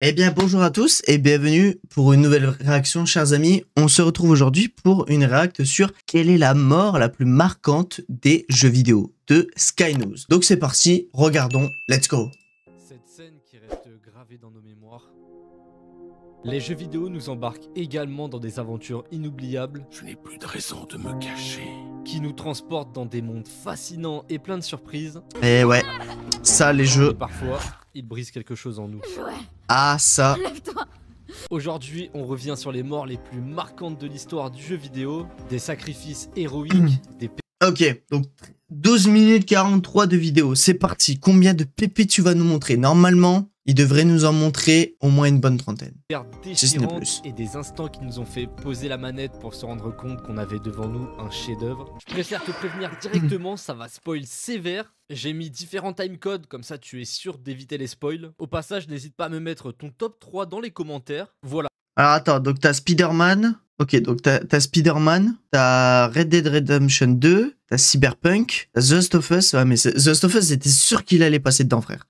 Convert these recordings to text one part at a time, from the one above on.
Eh bien bonjour à tous et bienvenue pour une nouvelle réaction chers amis. On se retrouve aujourd'hui pour une réact sur quelle est la mort la plus marquante des jeux vidéo de Skynews. Donc c'est parti, regardons, let's go. Cette scène qui reste gravée dans nos mémoires. Les jeux vidéo nous embarquent également dans des aventures inoubliables. Je n'ai plus de raison de me cacher. Qui nous transportent dans des mondes fascinants et pleins de surprises. Et ouais, ça les Et jeux. parfois, ils brisent quelque chose en nous. Ah ça. Aujourd'hui, on revient sur les morts les plus marquantes de l'histoire du jeu vidéo, des sacrifices héroïques, des Ok, donc 12 minutes 43 de vidéo, c'est parti. Combien de pépites tu vas nous montrer? Normalement, il devrait nous en montrer au moins une bonne trentaine. pertes déchirantes et des instants qui nous ont fait poser la manette pour se rendre compte qu'on avait devant nous un chef-d'œuvre. Je préfère te prévenir directement, ça va spoil sévère. J'ai mis différents timecodes, comme ça tu es sûr d'éviter les spoils. Au passage, n'hésite pas à me mettre ton top 3 dans les commentaires. Voilà. Alors attends, donc t'as Spider-Man. Ok, donc t'as Spider-Man, t'as Red Dead Redemption 2, t'as Cyberpunk, t'as The Last of Us. Ouais, mais The Last of Us, j'étais sûr qu'il allait passer dedans, frère.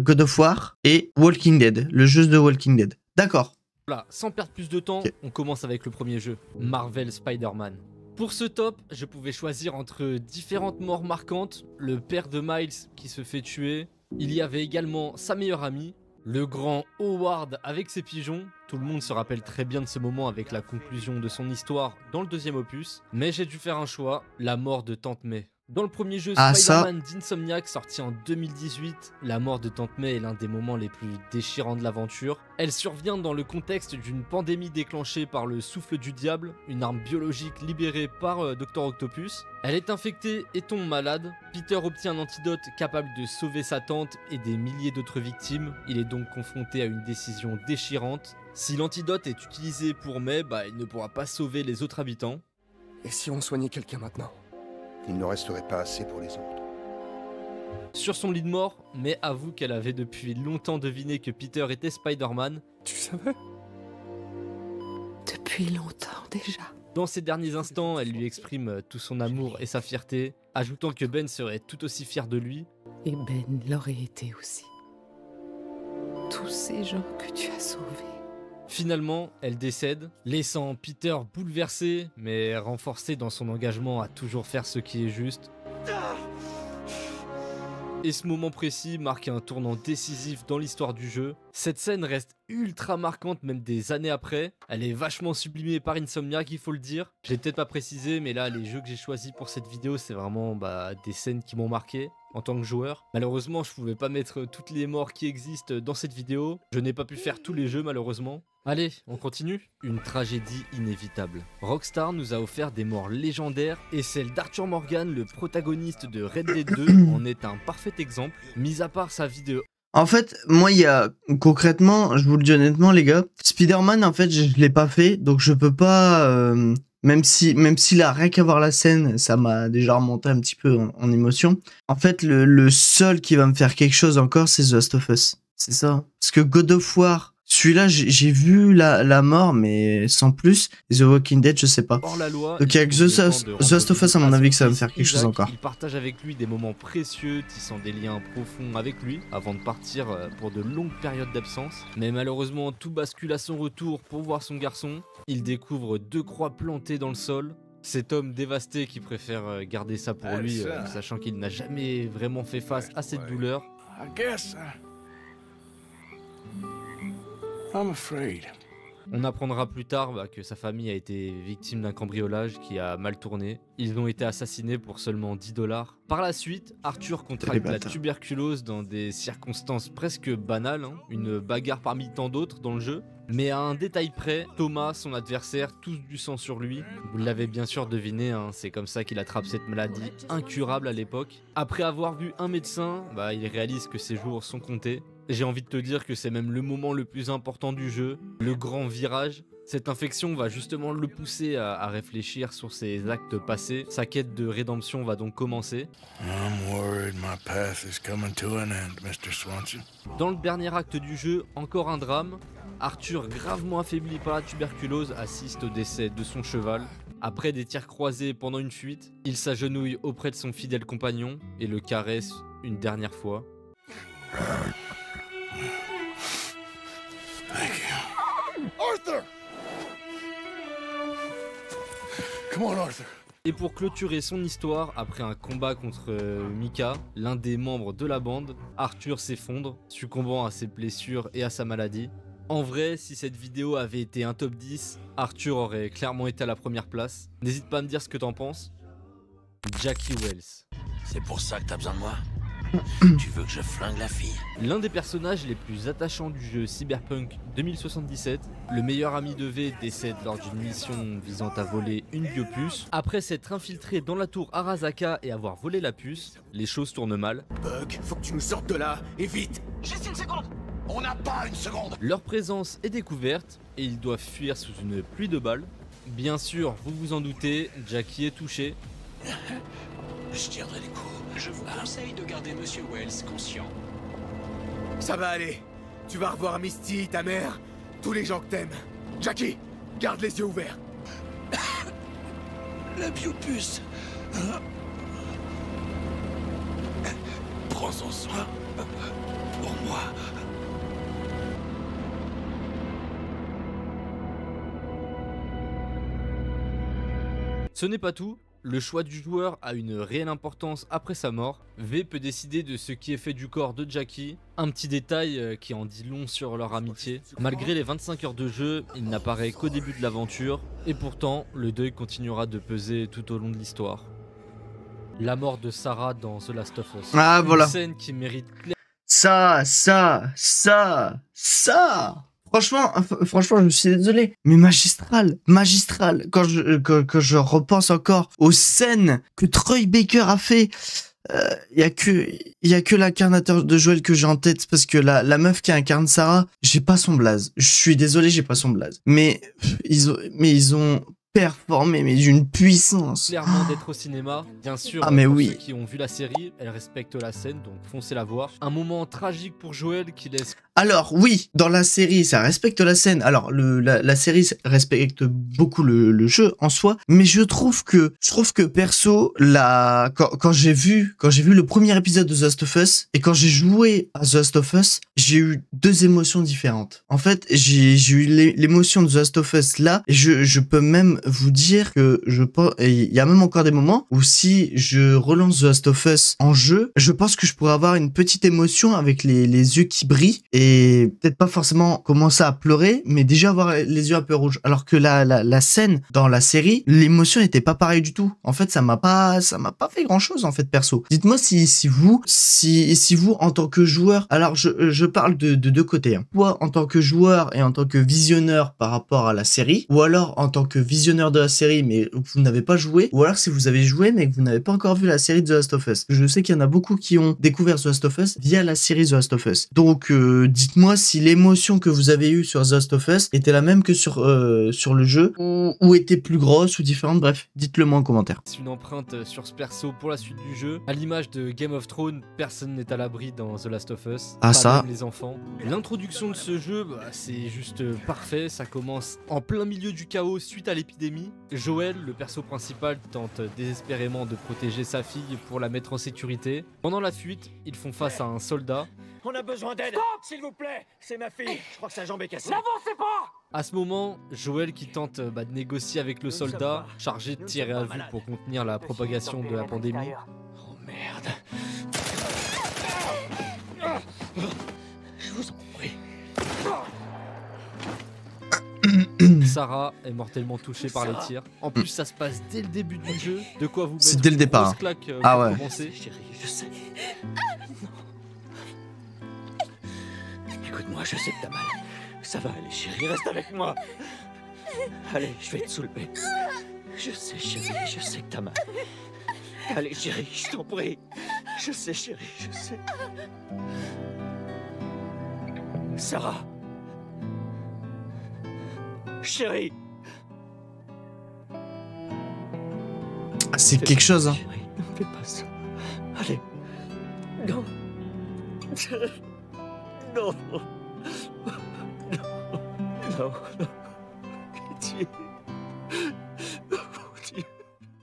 God of War et Walking Dead, le jeu de Walking Dead. D'accord. Voilà, sans perdre plus de temps, on commence avec le premier jeu, Marvel Spider-Man. Pour ce top, je pouvais choisir entre différentes morts marquantes, le père de Miles qui se fait tuer, il y avait également sa meilleure amie, le grand Howard avec ses pigeons. Tout le monde se rappelle très bien de ce moment avec la conclusion de son histoire dans le deuxième opus, mais j'ai dû faire un choix, la mort de Tante May. Dans le premier jeu Spider-Man d'Insomniac sorti en 2018, la mort de Tante May est l'un des moments les plus déchirants de l'aventure. Elle survient dans le contexte d'une pandémie déclenchée par le souffle du diable, une arme biologique libérée par Dr Octopus. Elle est infectée et tombe malade. Peter obtient un antidote capable de sauver sa tante et des milliers d'autres victimes. Il est donc confronté à une décision déchirante. Si l'antidote est utilisé pour May, il ne pourra pas sauver les autres habitants. Et si on soignait quelqu'un maintenant? Il ne resterait pas assez pour les autres. Sur son lit de mort, May avoue qu'elle avait depuis longtemps deviné que Peter était Spider-Man. Tu savais? Depuis longtemps déjà. Dans ses derniers instants, elle lui exprime tout son amour et sa fierté, ajoutant que Ben serait tout aussi fier de lui. Et Ben l'aurait été aussi. Tous ces gens que tu as sauvés. Finalement, elle décède, laissant Peter bouleversé, mais renforcé dans son engagement à toujours faire ce qui est juste. Et ce moment précis marque un tournant décisif dans l'histoire du jeu. Cette scène reste ultra marquante même des années après. Elle est vachement sublimée par Insomniac, il faut le dire. Je l'ai peut-être pas précisé, mais là les jeux que j'ai choisis pour cette vidéo, c'est vraiment des scènes qui m'ont marqué en tant que joueur. Malheureusement, je pouvais pas mettre toutes les morts qui existent dans cette vidéo. Je n'ai pas pu faire tous les jeux malheureusement. Allez, on continue. Une tragédie inévitable. Rockstar nous a offert des morts légendaires et celle d'Arthur Morgan, le protagoniste de Red Dead 2, en est un parfait exemple. Mis à part sa vidéo. En fait, moi, il y a concrètement, je vous le dis honnêtement, les gars, Spider-Man, en fait, je l'ai pas fait, donc je peux pas. Même si là, rien qu'à voir la scène, ça m'a déjà remonté un petit peu en émotion. En fait, le seul qui va me faire quelque chose encore, c'est The Last of Us. C'est ça. Parce que God of War, celui-là, j'ai vu la mort, mais sans plus. Et The Walking Dead, je sais pas. Hors la loi, donc avec The Last of Us, à mon avis, que ça va me faire quelque chose encore. Il partage avec lui des moments précieux, tissant des liens profonds avec lui, avant de partir pour de longues périodes d'absence. Mais malheureusement, tout bascule à son retour pour voir son garçon. Il découvre 2 croix plantées dans le sol. Cet homme dévasté qui préfère garder ça pour lui, sachant qu'il n'a jamais vraiment fait face à cette douleur. I'm afraid. On apprendra plus tard que sa famille a été victime d'un cambriolage qui a mal tourné. Ils ont été assassinés pour seulement 10 $. Par la suite, Arthur contracte la tuberculose dans des circonstances presque banales, une bagarre parmi tant d'autres dans le jeu. Mais à un détail près, Thomas, son adversaire, tousse du sang sur lui. Vous l'avez bien sûr deviné, c'est comme ça qu'il attrape cette maladie incurable à l'époque. Après avoir vu un médecin, il réalise que ses jours sont comptés. J'ai envie de te dire que c'est même le moment le plus important du jeu, le grand virage. Cette infection va justement le pousser à réfléchir sur ses actes passés. Sa quête de rédemption va donc commencer. Dans le dernier acte du jeu, encore un drame. Arthur, gravement affaibli par la tuberculose, assiste au décès de son cheval. Après des tirs croisés pendant une fuite, il s'agenouille auprès de son fidèle compagnon et le caresse une dernière fois. Thank you. Arthur! Come on, Arthur. Et pour clôturer son histoire, après un combat contre Micah, l'un des membres de la bande, Arthur s'effondre, succombant à ses blessures et à sa maladie. En vrai, si cette vidéo avait été un top 10, Arthur aurait clairement été à la première place. N'hésite pas à me dire ce que t'en penses. Jackie Wells. C'est pour ça que t'as besoin de moi? Tu veux que je flingue la fille? L'un des personnages les plus attachants du jeu Cyberpunk 2077, le meilleur ami de V décède lors d'une mission visant à voler une biopuce. Après s'être infiltré dans la tour Arasaka et avoir volé la puce, les choses tournent mal. Bug, faut que tu nous sortes de là, et vite. Juste une seconde! On n'a pas une seconde! Leur présence est découverte et ils doivent fuir sous une pluie de balles. Bien sûr, vous vous en doutez, Jackie est touché. Je tirerai les coups. Je vous conseille de garder Monsieur Wells conscient. Ça va aller. Tu vas revoir Misty, ta mère, tous les gens que t'aimes. Jackie, garde les yeux ouverts. La biopuce. Prends son soin. Pour moi. Ce n'est pas tout. Le choix du joueur a une réelle importance après sa mort. V peut décider de ce qui est fait du corps de Jackie, un petit détail qui en dit long sur leur amitié. Malgré les 25 heures de jeu, il n'apparaît qu'au début de l'aventure, et pourtant, le deuil continuera de peser tout au long de l'histoire. La mort de Sarah dans The Last of Us. Ah, voilà. Une scène qui mérite Ça. Franchement, je suis désolé, mais magistral. Quand je repense encore aux scènes que Troy Baker a fait, y a que l'incarnateur de Joel que j'ai en tête parce que la meuf qui incarne Sarah, j'ai pas son blaze. Je suis désolé, j'ai pas son blaze. Mais ils ont performé, mais d'une puissance. clairement d'être au cinéma. Bien sûr, Ah, mais pour oui. ceux qui ont vu la série, elle respecte la scène, donc foncez la voir. Un moment tragique pour Joel qui laisse Alors oui, dans la série, ça respecte la scène. Alors la série respecte beaucoup le jeu en soi, mais je trouve que perso, quand j'ai vu le premier épisode de The Last of Us et quand j'ai joué à The Last of Us, j'ai eu deux émotions différentes. En fait, j'ai eu l'émotion de The Last of Us là, et je peux même vous dire que je pense, il y a même encore des moments où si je relance The Last of Us en jeu, je pense que je pourrais avoir une petite émotion avec les yeux qui brillent et peut-être pas forcément commencer à pleurer, mais déjà avoir les yeux un peu rouges. Alors que la scène dans la série, l'émotion n'était pas pareille du tout. En fait, ça m'a pas fait grand chose en fait perso. Dites-moi si vous en tant que joueur, alors je parle de deux côtés, hein. Soit en tant que joueur et en tant que visionneur par rapport à la série, ou alors en tant que visionneur de la série mais vous n'avez pas joué, ou alors si vous avez joué mais que vous n'avez pas encore vu la série de The Last of Us. Je sais qu'il y en a beaucoup qui ont découvert The Last of Us via la série The Last of Us. Donc dites-moi si l'émotion que vous avez eue sur The Last of Us était la même que sur le jeu, ou était plus grosse ou différente. Bref, dites-le moi en commentaire. une empreinte sur ce perso pour la suite du jeu. À l'image de Game of Thrones, personne n'est à l'abri dans The Last of Us. Ah, pas ça. même les enfants. L'introduction de ce jeu, c'est juste parfait. Ça commence en plein milieu du chaos suite à l'épidémie. Joel, le perso principal, tente désespérément de protéger sa fille pour la mettre en sécurité. Pendant la fuite, ils font face à un soldat. On a besoin d'aide! S'il vous plaît! C'est ma fille! Je crois que sa jambe est cassée. À ce moment, Joel qui tente de négocier avec le soldat, chargé de tirer à vue pour contenir la propagation de la pandémie. Oh merde! Je vous en prie. Sarah est mortellement touchée par les tirs. En plus, ça se passe dès le début du jeu. De quoi vous mettre C'est dès le une départ. grosse claque Ah pour ouais. commencer. Chérie, je sais. Écoute-moi, je sais que t'as mal. Ça va aller, chérie, reste avec moi. Allez, je vais te soulever. Je sais, chérie, je sais que t'as mal. Allez, chérie, je t'en prie. Je sais, chérie, je sais. Sarah. Chérie. Ah, c'est quelque chose, hein. Chérie, ne fais pas ça. Allez. Non. Non. Non. Non. Pitié. Oh, Dieu.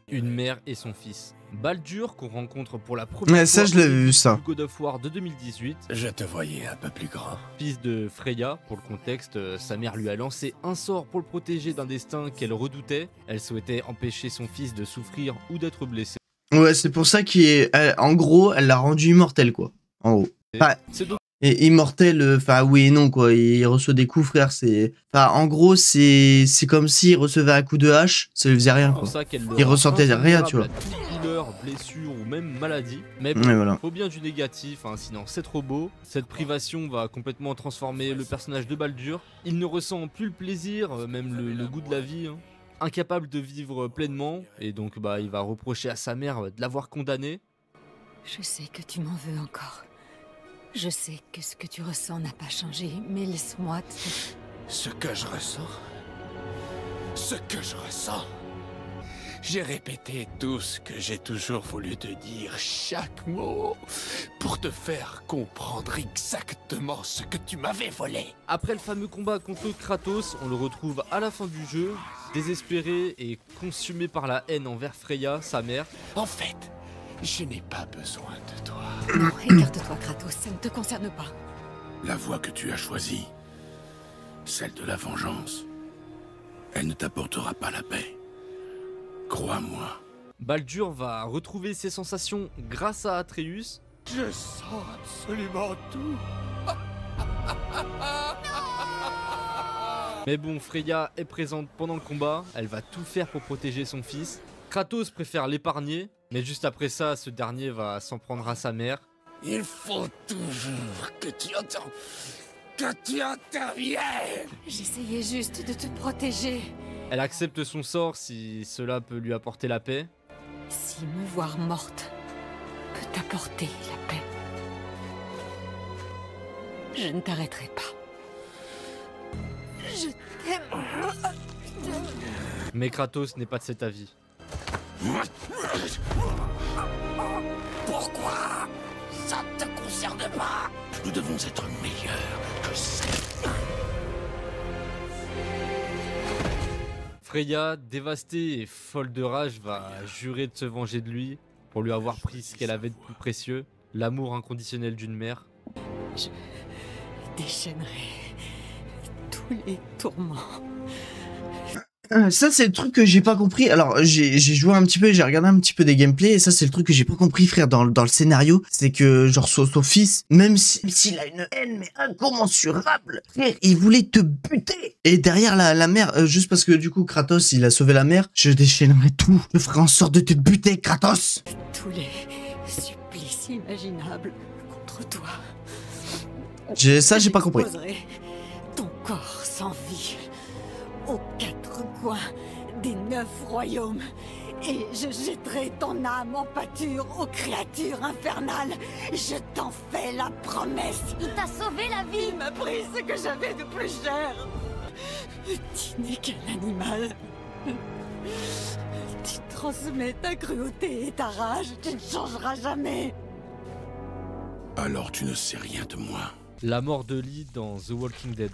Une mère et son fils. Baldur, qu'on rencontre pour la première Ouais, ça, fois je l'avais vu, ça. du God of War de 2018, Je te voyais un peu plus grand. fils de Freya, pour le contexte, sa mère lui a lancé un sort pour le protéger d'un destin qu'elle redoutait. Elle souhaitait empêcher son fils de souffrir ou d'être blessé. Ouais, c'est pour ça qu'en gros, elle l'a rendu immortel, quoi. En gros. Enfin, C'est donc et immortel, enfin, oui et non, quoi. Il reçoit des coups, frère. Enfin, en gros, c'est comme s'il recevait un coup de hache, ça lui faisait rien, pour quoi. ça qu'elle le Il rend ressentait rien, tu vois. invulnérable à toute douleur, blessure ou même maladie. Mais bon, Ouais, voilà. faut bien du négatif, hein, sinon c'est trop beau. Cette privation va complètement transformer le personnage de Baldur. Il ne ressent plus le plaisir, même le goût de la vie. Hein. Incapable de vivre pleinement, et donc il va reprocher à sa mère de l'avoir condamné. Je sais que tu m'en veux encore. Je sais que ce que tu ressens n'a pas changé, mais laisse-moi te... Ce que je ressens. Ce que je ressens. J'ai répété tout ce que j'ai toujours voulu te dire, chaque mot, pour te faire comprendre exactement ce que tu m'avais volé. Après le fameux combat contre Kratos, on le retrouve à la fin du jeu, désespéré et consumé par la haine envers Freya, sa mère. En fait, je n'ai pas besoin de toi. Non, écarte-toi, Kratos, ça ne te concerne pas. La voie que tu as choisie, celle de la vengeance, elle ne t'apportera pas la paix. Crois-moi. Baldur va retrouver ses sensations grâce à Atreus. Je sens absolument tout. Mais bon, Freya est présente pendant le combat, elle va tout faire pour protéger son fils. Kratos préfère l'épargner, mais juste après ça, ce dernier va s'en prendre à sa mère. Il faut toujours que tu interviennes. J'essayais juste de te protéger. Elle accepte son sort si cela peut lui apporter la paix. Si me voir morte peut t'apporter la paix, je ne t'arrêterai pas. Je t'aime. Mais Kratos n'est pas de cet avis. Pourquoi? Ça ne te concerne pas. Nous devons être meilleurs que ça. Freya, dévastée et folle de rage, va jurer de se venger de lui pour lui avoir pris ce qu'elle avait de plus précieux, l'amour inconditionnel d'une mère. Je déchaînerai tous les tourments. Ça, c'est le truc que j'ai pas compris. Alors, j'ai joué un petit peu, j'ai regardé un petit peu des gameplays, et ça, c'est le truc que j'ai pas compris, frère, dans le scénario. C'est que, genre, son fils, même s'il a une haine, mais incommensurable, frère, il voulait te buter. Et derrière la mère, juste parce que, du coup, Kratos, il a sauvé la mère, je déchaînerai tout. Je ferai en sorte de te buter, Kratos. Tous les supplices imaginables contre toi. Ça, j'ai pas compris. J'exposerai ton corps sans vie aux quatre coins des 9 royaumes et je jetterai ton âme en pâture aux créatures infernales. Je t'en fais la promesse. Il t'a sauvé la vie. Il m'a pris ce que j'avais de plus cher. Tu n'es qu'un animal. Tu transmets ta cruauté et ta rage. Tu ne changeras jamais. Alors tu ne sais rien de moi. La mort de Lee dans The Walking Dead.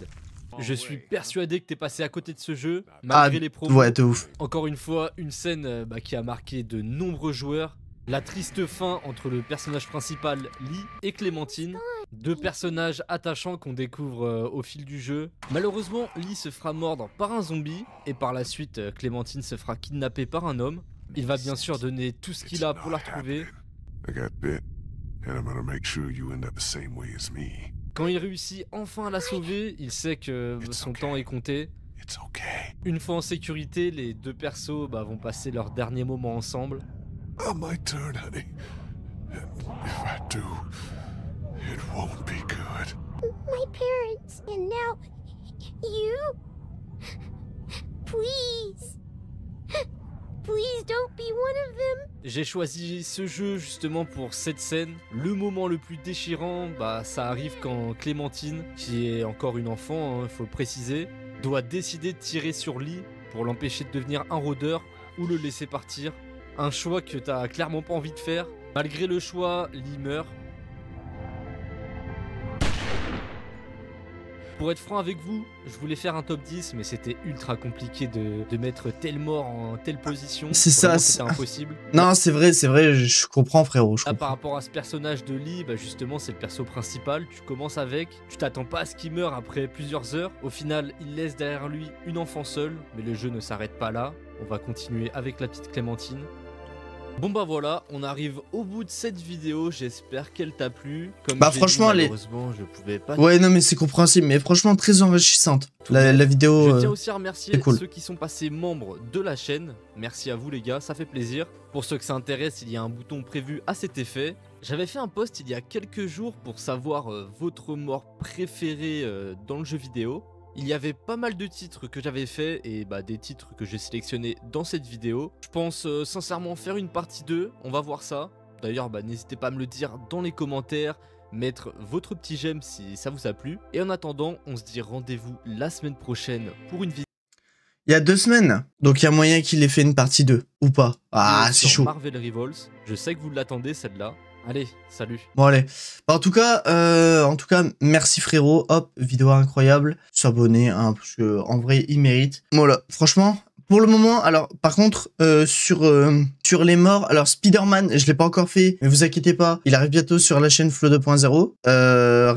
Je suis persuadé que t'es passé à côté de ce jeu, malgré les promos. Ouais, de ouf. Encore une fois, une scène qui a marqué de nombreux joueurs. La triste fin entre le personnage principal, Lee, et Clémentine. Deux personnages attachants qu'on découvre au fil du jeu. Malheureusement, Lee se fera mordre par un zombie, et par la suite, Clémentine se fera kidnapper par un homme. Il va bien sûr donner tout ce qu'il a pour la retrouver. I got bit, and I'm gonna make sure you end up the same way as me. Quand il réussit enfin à la sauver, il sait que son temps est compté. It's okay. Une fois en sécurité, les deux persos vont passer leurs derniers moments ensemble. Oh, my turn, honey. If I do, it won't be good. My parents, and now you. Please. Please don't be one of them. J'ai choisi ce jeu justement pour cette scène. Le moment le plus déchirant, ça arrive quand Clémentine, qui est encore une enfant, faut le préciser, doit décider de tirer sur Lee pour l'empêcher de devenir un rôdeur ou le laisser partir. Un choix que t'as clairement pas envie de faire. Malgré le choix, Lee meurt. Pour être franc avec vous, je voulais faire un top 10, mais c'était ultra compliqué de mettre tel mort en telle position. C'est ça, Vraiment, c'est- c'était impossible. Non, c'est vrai, je comprends, frérot. Je Là, comprends. par rapport à ce personnage de Lee, bah justement, c'est le perso principal. Tu commences avec, tu t'attends pas à ce qu'il meure après plusieurs heures. Au final, il laisse derrière lui une enfant seule, mais le jeu ne s'arrête pas là. On va continuer avec la petite Clémentine. Bon bah voilà, on arrive au bout de cette vidéo, j'espère qu'elle t'a plu. Comme Bah, j'ai franchement, dit, elle est- malheureusement, je pouvais pas. Ouais, non, mais c'est compréhensible, mais franchement, très enrichissante. La vidéo. Je tiens aussi à remercier c'est cool. ceux qui sont passés membres de la chaîne. Merci à vous les gars, ça fait plaisir. Pour ceux que ça intéresse, il y a un bouton prévu à cet effet. J'avais fait un post il y a quelques jours pour savoir votre mort préférée dans le jeu vidéo. Il y avait pas mal de titres que j'avais fait et bah, des titres que j'ai sélectionnés dans cette vidéo. Je pense sincèrement faire une partie 2, on va voir ça. D'ailleurs, bah, n'hésitez pas à me le dire dans les commentaires, mettre votre petit j'aime si ça vous a plu. Et en attendant, on se dit rendez-vous la semaine prochaine pour une vidéo Il y a 2 semaines. Donc il y a moyen qu'il ait fait une partie 2. Ou pas. Ah, c'est sur chaud. Marvel Rivals. Je sais que vous l'attendez celle-là. Allez, salut. Bon, allez. Bah, en tout cas, merci frérot. Hop, vidéo incroyable. S'abonner, hein, parce que en vrai, il mérite. Voilà, franchement. Pour le moment, alors par contre, sur les morts, alors Spider-Man, je l'ai pas encore fait, mais vous inquiétez pas, il arrive bientôt sur la chaîne Flow 2.0.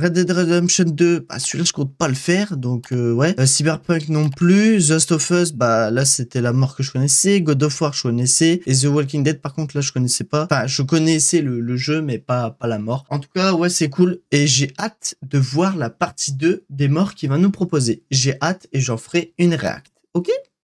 Red Dead Redemption 2, bah celui-là je compte pas le faire, donc ouais. Cyberpunk non plus. The Last of Us, bah là c'était la mort que je connaissais. God of War je connaissais. Et The Walking Dead par contre là je connaissais pas. Enfin je connaissais le jeu mais pas la mort. En tout cas ouais c'est cool et j'ai hâte de voir la partie 2 des morts qu'il va nous proposer. J'ai hâte et j'en ferai une réact. Ok ?